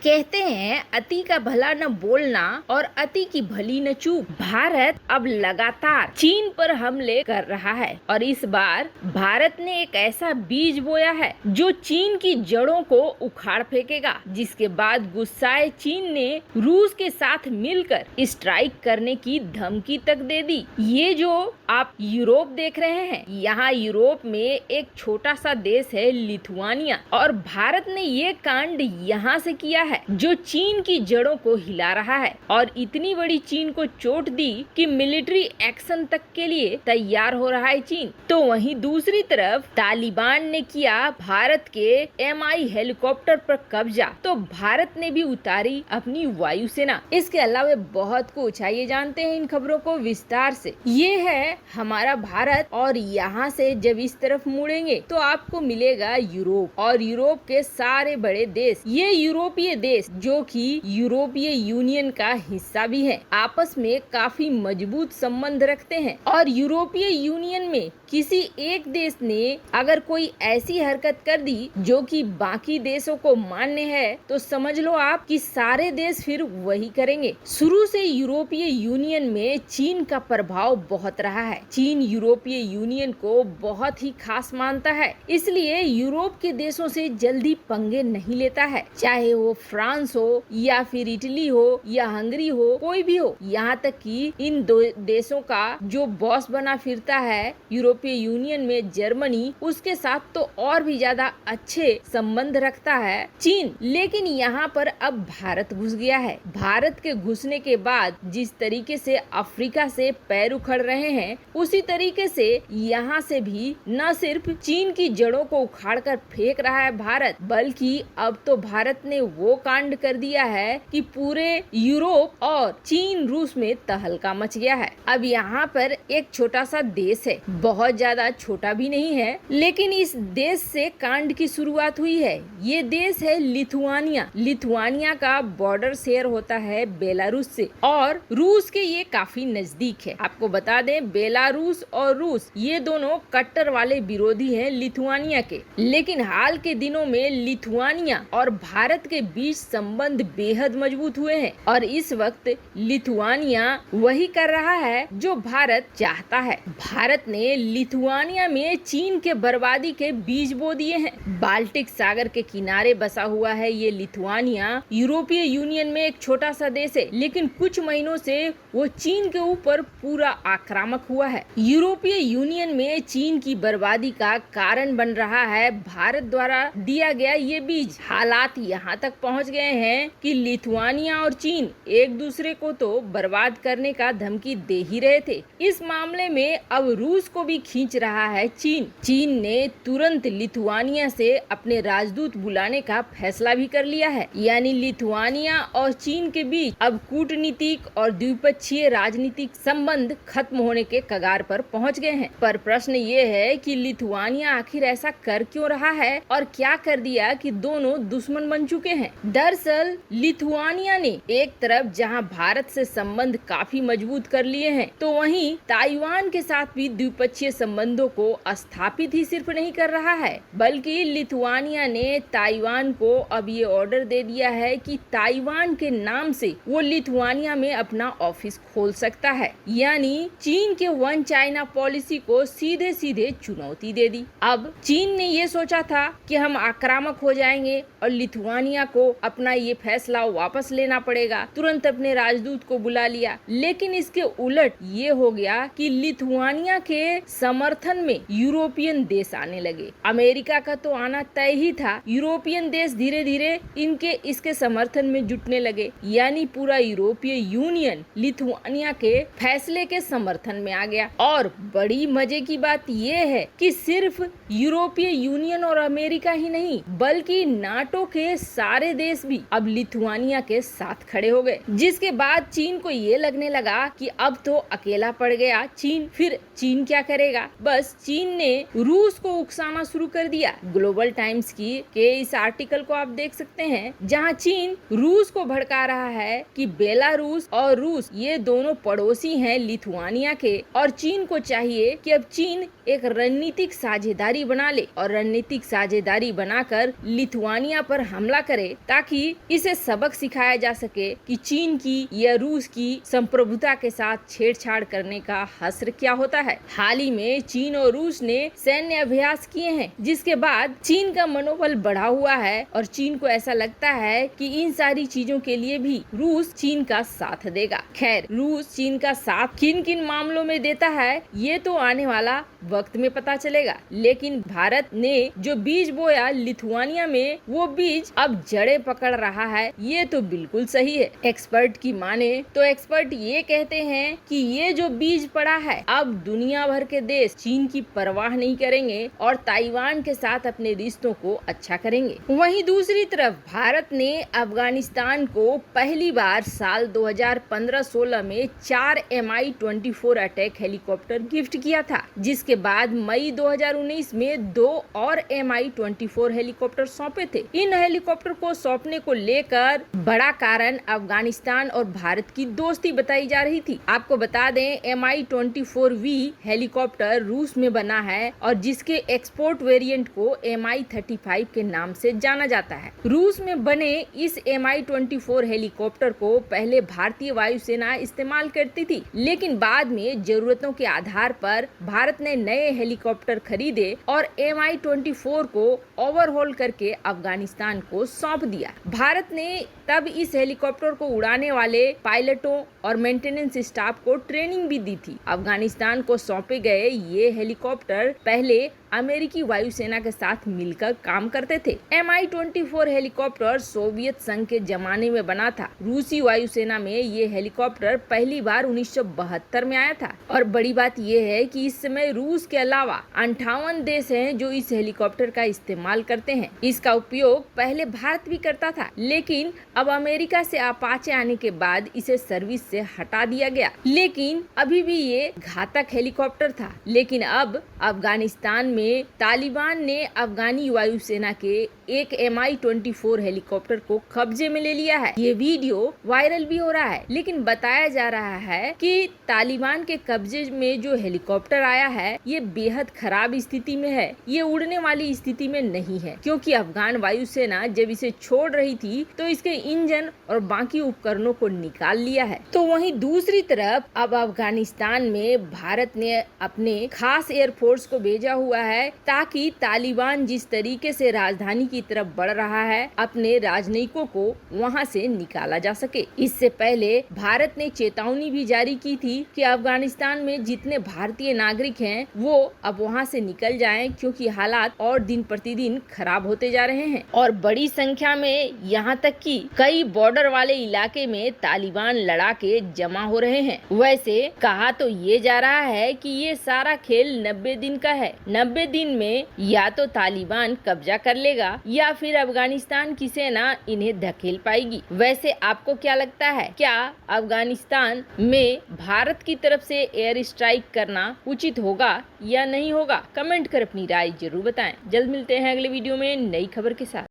कहते हैं अति का भला न बोलना और अति की भली न चूक। भारत अब लगातार चीन पर हमले कर रहा है और इस बार भारत ने एक ऐसा बीज बोया है जो चीन की जड़ों को उखाड़ फेंकेगा, जिसके बाद गुस्साए चीन ने रूस के साथ मिलकर स्ट्राइक करने की धमकी तक दे दी। ये जो आप यूरोप देख रहे हैं, यहाँ यूरोप में एक छोटा सा देश है लिथुआनिया, और भारत ने ये कांड यहाँ से किया है जो चीन की जड़ों को हिला रहा है और इतनी बड़ी चीन को चोट दी कि मिलिट्री एक्शन तक के लिए तैयार हो रहा है चीन। तो वहीं दूसरी तरफ तालिबान ने किया भारत के MI हेलीकॉप्टर पर कब्जा, तो भारत ने भी उतारी अपनी वायुसेना। इसके अलावा बहुत कुछ, आइए जानते हैं इन खबरों को विस्तार से। ये है हमारा भारत और यहाँ से जब इस तरफ मुड़ेंगे तो आपको मिलेगा यूरोप और यूरोप के सारे बड़े देश। ये यूरोपीय देश जो कि यूरोपीय यूनियन का हिस्सा भी है, आपस में काफी मजबूत संबंध रखते हैं और यूरोपीय यूनियन में किसी एक देश ने अगर कोई ऐसी हरकत कर दी जो कि बाकी देशों को मान्य है तो समझ लो आप कि सारे देश फिर वही करेंगे। शुरू से यूरोपीय यूनियन में चीन का प्रभाव बहुत रहा है। चीन यूरोपीय यूनियन को बहुत ही खास मानता है, इसलिए यूरोप के देशों से जल्दी पंगे नहीं लेता है, चाहे वो फ्रांस हो या फिर इटली हो या हंगरी हो, कोई भी हो। यहाँ तक कि इन दो देशों का जो बॉस बना फिरता है यूरोपीय यूनियन में, जर्मनी, उसके साथ तो और भी ज्यादा अच्छे संबंध रखता है चीन। लेकिन यहाँ पर अब भारत घुस गया है। भारत के घुसने के बाद जिस तरीके से अफ्रीका से पैर उखड़ रहे हैं, उसी तरीके से यहाँ से भी न सिर्फ चीन की जड़ों को उखाड़ कर फेंक रहा है भारत, बल्कि अब तो भारत ने वो कांड कर दिया है कि पूरे यूरोप और चीन रूस में तहलका मच गया है। अब यहाँ पर एक छोटा सा देश है, बहुत ज्यादा छोटा भी नहीं है, लेकिन इस देश से कांड की शुरुआत हुई है। ये देश है लिथुआनिया। लिथुआनिया का बॉर्डर शेयर होता है बेलारूस से और रूस के ये काफी नजदीक है। आपको बता दें, बेलारूस और रूस ये दोनों कट्टर वाले विरोधी हैं लिथुआनिया के। लेकिन हाल के दिनों में लिथुआनिया और भारत के बीच संबंध बेहद मजबूत हुए हैं और इस वक्त लिथुआनिया वही कर रहा है जो भारत चाहता है। भारत ने लिथुआनिया में चीन के बर्बादी के बीज बो दिए हैं। बाल्टिक सागर के किनारे बसा हुआ है ये लिथुआनिया। यूरोपीय यूनियन में एक छोटा सा देश है, लेकिन कुछ महीनों से वो चीन के ऊपर पूरा आक्रामक हुआ है। यूरोपीय यूनियन में चीन की बर्बादी का कारण बन रहा है भारत द्वारा दिया गया ये बीज। हालात यहाँ तक पहुँच गए हैं कि लिथुआनिया और चीन एक दूसरे को तो बर्बाद करने का धमकी दे ही रहे थे। इस मामले में अब रूस को भी खींच रहा है चीन। चीन ने तुरंत लिथुआनिया से अपने राजदूत बुलाने का फैसला भी कर लिया है। यानी लिथुआनिया और चीन के बीच अब कूटनीतिक और द्विपक्षीय राजनीतिक संबंध खत्म होने के कगार पर पहुंच गए हैं। पर प्रश्न ये है कि लिथुआनिया आखिर ऐसा कर क्यों रहा है और क्या कर दिया कि दोनों दुश्मन बन चुके हैं। दरअसल लिथुआनिया ने एक तरफ जहां भारत से संबंध काफी मजबूत कर लिए हैं, तो वहीं ताइवान के साथ भी द्विपक्षीय संबंधों को स्थापित ही सिर्फ नहीं कर रहा है, बल्कि लिथुआनिया ने ताइवान को अब ये ऑर्डर दे दिया है कि ताइवान के नाम से वो लिथुआनिया में अपना ऑफिस खोल सकता है। यानी चीन के वन चाइना पॉलिसी को सीधे सीधे चुनौती दे दी। अब चीन ने ये सोचा था कि हम आक्रामक हो जाएंगे और लिथुआनिया को अपना ये फैसला वापस लेना पड़ेगा, तुरंत अपने राजदूत को बुला लिया। लेकिन इसके उलट ये हो गया कि लिथुआनिया के समर्थन में यूरोपियन देश आने लगे। अमेरिका का तो आना तय ही था, यूरोपियन देश धीरे धीरे इसके समर्थन में जुटने लगे। यानी पूरा यूरोपीय यूनियन लिथुआनिया के फैसले के समर्थन में आ गया। और बड़ी मजे की बात ये है कि सिर्फ यूरोपीय यूनियन और अमेरिका ही नहीं, बल्कि नाटो के सारे देश भी अब लिथुआनिया के साथ खड़े हो गए। जिसके बाद चीन को ये लगने लगा कि अब तो अकेला पड़ गया चीन। फिर चीन क्या करेगा? बस चीन ने रूस को उकसाना शुरू कर दिया। ग्लोबल टाइम्स के इस आर्टिकल को आप देख सकते हैं, जहां चीन रूस को भड़का रहा है कि बेलारूस और रूस ये दोनों पड़ोसी हैं लिथुआनिया के, और चीन को चाहिए कि अब चीन एक रणनीतिक साझेदारी बना ले और रणनीतिक साझेदारी बनाकर लिथुआनिया पर हमला करे ताकि इसे उसे सबक सिखाया जा सके कि चीन की या रूस की संप्रभुता के साथ छेड़छाड़ करने का हश्र क्या होता है। हाल ही में चीन और रूस ने सैन्य अभ्यास किए हैं, जिसके बाद चीन का मनोबल बढ़ा हुआ है और चीन को ऐसा लगता है कि इन सारी चीजों के लिए भी रूस चीन का साथ देगा। खैर, रूस चीन का साथ किन किन मामलों में देता है ये तो आने वाला वक्त में पता चलेगा, लेकिन भारत ने जो बीज बोया लिथुआनिया में, वो बीज अब जड़ें पकड़ रहा है, ये तो बिल्कुल सही है। एक्सपर्ट की माने तो एक्सपर्ट ये कहते हैं कि ये जो बीज पड़ा है, अब दुनिया भर के देश चीन की परवाह नहीं करेंगे और ताइवान के साथ अपने रिश्तों को अच्छा करेंगे। वहीं दूसरी तरफ भारत ने अफगानिस्तान को पहली बार साल 2015-16 में 4 Mi-24 अटैक हेलीकॉप्टर गिफ्ट किया था, जिसके बाद मई 2019 में 2 और Mi-24 हेलीकॉप्टर सौंपे थे। इन हेलीकॉप्टर को सौंपने को लेकर बड़ा कारण अफगानिस्तान और भारत की दोस्ती बताई जा रही थी। आपको बता दें, Mi-24V हेलीकॉप्टर रूस में बना है और जिसके एक्सपोर्ट वेरिएंट को Mi-35 के नाम से जाना जाता है। रूस में बने इस Mi-24 हेलीकॉप्टर को पहले भारतीय वायुसेना इस्तेमाल करती थी, लेकिन बाद में जरूरतों के आधार पर भारत ने नए हेलीकॉप्टर खरीदे और Mi-24 को ओवरहॉल करके अफगानिस्तान को सौंप दिया। भारत ने तब इस हेलीकॉप्टर को उड़ाने वाले पायलटों और मेंटेनेंस स्टाफ को ट्रेनिंग भी दी थी। अफगानिस्तान को सौंपे गए ये हेलीकॉप्टर पहले अमेरिकी वायुसेना के साथ मिलकर काम करते थे। Mi-24 हेलीकॉप्टर सोवियत संघ के जमाने में बना था। रूसी वायुसेना में ये हेलीकॉप्टर पहली बार 1972 में आया था और बड़ी बात ये है कि इस समय रूस के अलावा 58 देश हैं जो इस हेलीकॉप्टर का इस्तेमाल करते हैं। इसका उपयोग पहले भारत भी करता था, लेकिन अब अमेरिका से अपाचे आने के बाद इसे सर्विस से हटा दिया गया। लेकिन अभी भी ये घातक हेलीकॉप्टर था। लेकिन अब अफगानिस्तान में तालिबान ने अफगानी वायुसेना के एक Mi-24 हेलीकॉप्टर को कब्जे में ले लिया है। ये वीडियो वायरल भी हो रहा है, लेकिन बताया जा रहा है कि तालिबान के कब्जे में जो हेलीकॉप्टर आया है ये बेहद खराब स्थिति में है। ये उड़ने वाली स्थिति में नहीं है, क्योंकि अफगान वायुसेना जब इसे छोड़ रही थी तो इसके इंजन और बाकी उपकरणों को निकाल लिया है। तो वहीं दूसरी तरफ अब अफगानिस्तान में भारत ने अपने खास एयरफोर्स को भेजा हुआ है, ताकि तालिबान जिस तरीके से राजधानी की तरफ बढ़ रहा है, अपने राजनयिकों को वहां से निकाला जा सके। इससे पहले भारत ने चेतावनी भी जारी की थी कि अफगानिस्तान में जितने भारतीय नागरिक हैं वो अब वहां से निकल जाएं, क्योंकि हालात और दिन प्रतिदिन खराब होते जा रहे हैं और बड़ी संख्या में यहाँ तक कि कई बॉर्डर वाले इलाके में तालिबान लड़ाके जमा हो रहे हैं। वैसे कहा तो ये जा रहा है कि ये सारा खेल 90 दिन का है। 90 दिन में या तो तालिबान कब्जा कर लेगा या फिर अफगानिस्तान की सेना इन्हें धकेल पाएगी। वैसे आपको क्या लगता है, क्या अफगानिस्तान में भारत की तरफ से एयर स्ट्राइक करना उचित होगा या नहीं होगा? कमेंट कर अपनी राय जरूर बताएं। जल्द मिलते हैं अगले वीडियो में नई खबर के साथ।